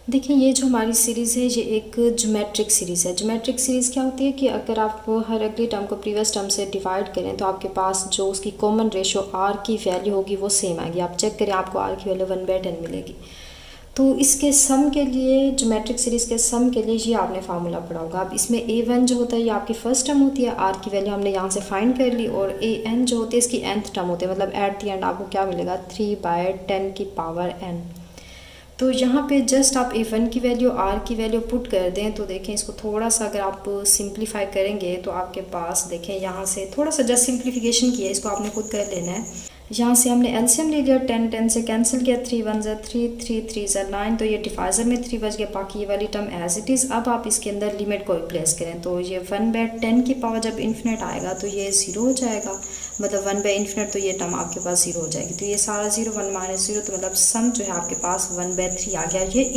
देखिए, ये जो हमारी सीरीज़ है ये एक ज्योमेट्रिक सीरीज़ है। ज्योमेट्रिक सीरीज़ क्या होती है कि अगर आप हर अगली टर्म को प्रीवियस टर्म से डिवाइड करें तो आपके पास जो उसकी कॉमन रेशो r की वैल्यू होगी वो सेम आएगी। आप चेक करें, आपको r की वैल्यू 1/10 मिलेगी। तो इसके सम के लिए, ज्योमेट्रिक सीरीज़ के सम के लिए ये आपने फार्मूला पढ़ा होगा। अब इसमें a1 जो होता है ये आपकी फर्स्ट टर्म होती है, r की वैल्यू हमने यहाँ से फाइंड कर ली, और an जो होती है इसकी nth टर्म होती है, मतलब एट दी एंड आपको क्या मिलेगा 3/10⁻n। तो यहाँ पे जस्ट आप a1 की वैल्यू r की वैल्यू पुट कर दें तो देखें इसको थोड़ा सा अगर आप सिंप्लीफाई करेंगे तो आपके पास देखें यहाँ से थोड़ा सा जस्ट सिंप्लीफिकेशन किया, इसको आपने खुद कर लेना है। यहाँ से हमने एलसीएम ले लिया, 10 से कैंसिल किया, 3 1 ज़ा 3, 3 3 ज़ा 9, तो ये डिवाइज़र में 3 बच गया, बाकी ये वाली टर्म एज इट इज़। अब आप इसके अंदर लिमिट को रिप्लेस करें तो ये 1/10 की पावर जब इन्फिनिट आएगा तो ये 0 हो जाएगा, मतलब 1/∞, तो ये टर्म आपके पास 0 हो जाएगी। तो ये सारा 0, 1 - 0, तो मतलब सम जो है आपके पास 1/3 आ गया। ये